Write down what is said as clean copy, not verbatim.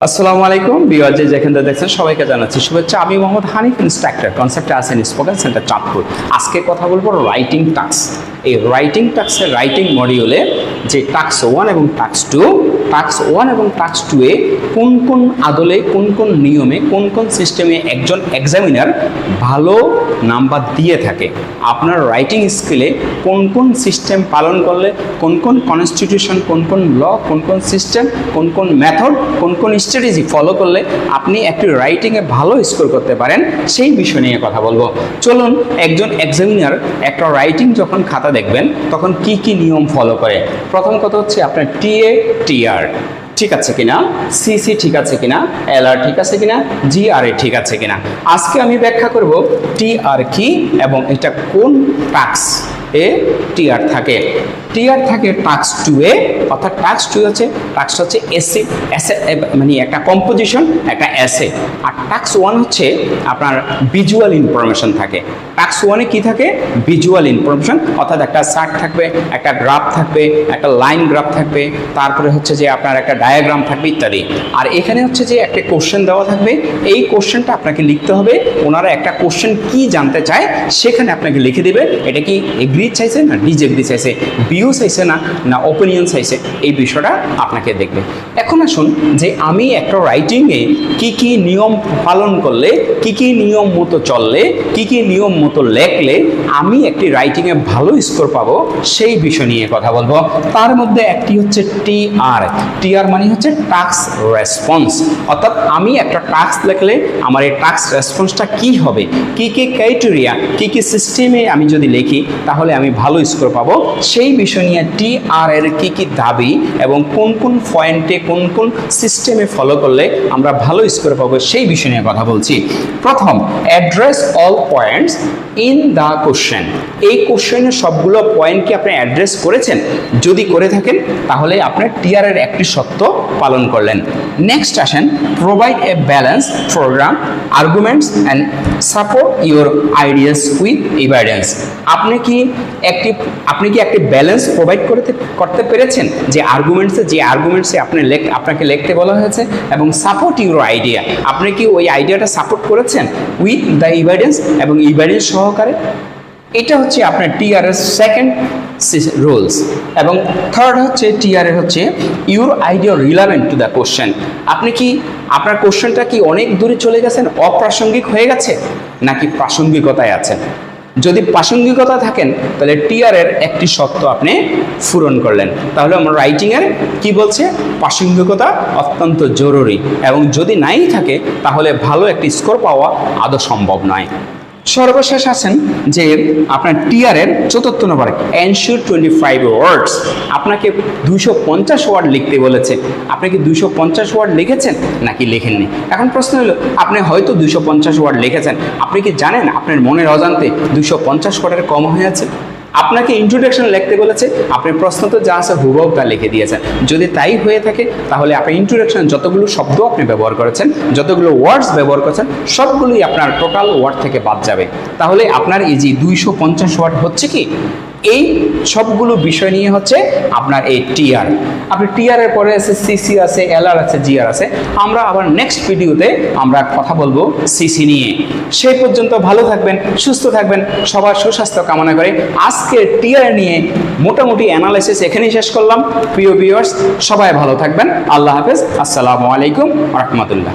আসসালামু আলাইকুম ভিউয়ার্স, যেখান থেকে দেখছেন সবাইকে জানাচ্ছি শুভেচ্ছা। আমি মোহাম্মদ হানিফ, ইন্সট্রাক্টর কনসেপ্ট আসেন স্পোকেন সেন্টার চাঁদপুর। আজকে কথা বলবো রাইটিং টাস্ক। এই রাইটিং টাস্কের রাইটিং মডিউলে যে টাস্ক 1 এবং টাস্ক 2, টাস্ক 1 এবং টাস্ক 2 এ কোন কোন আদলে, কোন কোন নিয়মে, কোন কোন সিস্টেমে একজন এক্সামিনার ভালো নাম্বার দিয়ে থাকে, আপনার রাইটিং স্কিলে কোন কোন সিস্টেম পালন করলে, কোন কোন কনস্টিটিউশন, কোন কোন ল, কোন কোন সিস্টেম, কোন কোন মেথড, কোন কোন স্ট্র্যাটেজি ফলো করলে আপনি একটি রাইটিংয়ে ভালো স্কোর করতে পারেন, সেই বিষয় নিয়ে কথা বলবো। চলুন, একজন এক্সামিনার একটা রাইটিং যখন খাতা দেখবেন তখন কি কি নিয়ম ফলো করে। প্রথম কথা হচ্ছে আপনার টিএ টিআর ঠিক আছে কিনা, সিসি ঠিক আছে কিনা, এলআর ঠিক আছে কিনা, জিআরএ ঠিক আছে কিনা। আজকে আমি ব্যাখ্যা করব টিআর কি এবং এটা কোন টাস্ক এ টিআর থাকে। টিআর থাকে টাস্ক 2 এ, অর্থাৎ টাস্ক 2 হচ্ছে এসে মানে একটা কম্পোজিশন, একটা এসে। আর টাস্ক 1 হচ্ছে আপনার ভিজুয়াল ইনফরমেশন থাকে। টাস্ক 1 এ কি থাকে? ভিজুয়াল ইনফরমেশন, অর্থাৎ একটা চার্ট থাকবে, একটা গ্রাফ থাকবে, একটা লাইন গ্রাফ থাকবে, তারপরে হচ্ছে যে আপনার একটা ডায়াগ্রাম থাকবে ইত্যাদি। আর এখানে হচ্ছে যে একটা কোশ্চেন দেওয়া থাকবে, এই কোশ্চেনটা আপনাকে লিখতে হবে। ওনারা একটা কোশ্চেন কি জানতে চায় সেখানে আপনাকে লিখে দেবে, এটা কি এগ্রি চাইছে না ডিসএগ্রি চাইছে, ভিউ চাইছে না ওপিনিয়ন চাইছে, এই বিষয়টা আপনাকে দেখবে। এখন আসুন যে আমি একটা রাইটিংয়ে কি কি নিয়ম পালন করলে, কি কি নিয়ম মতো চললে, কি কি নিয়ম মতো লেখলে আমি একটি রাইটিংয়ে ভালো স্কোর পাবো, সেই বিষয় নিয়ে কথা বলবো। তার মধ্যে একটি হচ্ছে টিআর। টিআর মানে হচ্ছে টাস্ক রেসপন্স, অর্থাৎ আমি একটা টাস্ক লিখলে আমার এই টাস্ক রেসপন্সটা কি হবে, কি কি ক্রাইটেরিয়া, কি কি সিস্টেমে আমি যদি লিখি তাহলে আমি ভালো স্কোর পাবো, সেই বিষয় নিয়ে টিআর এর কি কি দাবি এবং কোন কোন পয়েন্টে, কোন কোন সিস্টেমে ফলো করলে আমরা ভালো স্কোর পাবো, সেই বিষয় নিয়ে কথা বলছি। প্রথম, address all points in the question. এই কোশ্চেনের সবগুলো পয়েন্ট কি আপনি অ্যাড্রেস করেছেন? যদি করে থাকেন তাহলে আপনার টিআর এর একটি সত্য পালন করলেন। নেক্সট আসেন, provide a balance programme, arguments and support your ideas with evidence. আপনি কি একটি ব্যালেন্স প্রোভাইড করতে পেরেছেন যে আর্গুমেন্টসে আপনাকে লিখতে বলা হয়েছে, এবং সাপোর্ট ইউর আইডিয়া, আপনি কি ওই আইডিয়াটা সাপোর্ট করেছেন উইথ দ্য এভিডেন্স, এবং এভিডেন্স সহকারে। এটা হচ্ছে আপনার টিআর এর সেকেন্ড রুলস। এবং থার্ড হচ্ছে টিআর এর হচ্ছে your idea relevant to the question. আপনি কি আপনার কোশ্চেনটা কি অনেক দূরে চলে গেছেন, অপ্রাসঙ্গিক হয়ে গেছে, নাকি প্রাসঙ্গিকতায় আছেন? যদি প্রাসঙ্গিকতা থাকেন তাহলে টিআর এর একটি শর্ত আপনি পূরণ করলেন। তাহলে আমার রাইটিংয়ের কি বলছে? প্রাসঙ্গিকতা অত্যন্ত জরুরি, এবং যদি নাই থাকে তাহলে ভালো একটি স্কোর পাওয়া আদৌ সম্ভব নয়। সর্বশেষ আছেন যে আপনার টিআর এর চতুর্থ নম্বরে এনশিওর 25 ওয়ার্ডস। আপনাকে 250 ওয়ার্ড লিখতে বলেছে, আপনি কি 250 ওয়ার্ড লিখেছেন নাকি লেখেননি? এখন প্রশ্ন হলো, আপনি হয়তো 250 ওয়ার্ড লিখেছেন, আপনি কি জানেন আপনার মনের অজান্তে 250 ওয়ার্ডের কম হয়ে আছে? আপনাকে ইন্ট্রোডাকশন লিখতে বলেছে, আপনি প্রশ্নতে যা আছে হুবহু তা লিখে দিয়েছেন। যদি তাই হয়ে থাকে তাহলে আপনি ইন্ট্রোডাকশন যতগুলো শব্দ আপনি ব্যবহার করেছেন, যতগুলো ওয়ার্ডস ব্যবহার করেছেন, সবগুলোই আপনার টোটাল ওয়ার্ড থেকে বাদ যাবে। তাহলে আপনার এই যে 250 ওয়ার্ড হচ্ছে কি, এই সবগুলো বিষয় নিয়ে হচ্ছে আপনার এই টিআর। আপনি টিআর এর পরে আছে সিসি আছে, এলআর আছে, জিআর আছে। আমরা আবার নেক্সট ভিডিওতে আমরা কথা বলবো সিসি নিয়ে। সেই পর্যন্ত ভালো থাকবেন, সুস্থ থাকবেন, সবার সুস্বাস্থ্য কামনা করে আজকে টিআর নিয়ে মোটামুটি অ্যানালাইসিস এখানেই শেষ করলাম। প্রিয় ভিউয়ার্স, সবাই ভালো থাকবেন। আল্লাহ হাফেজ। আসসালামু আলাইকুম ওয়া রাহমাতুল্লাহ।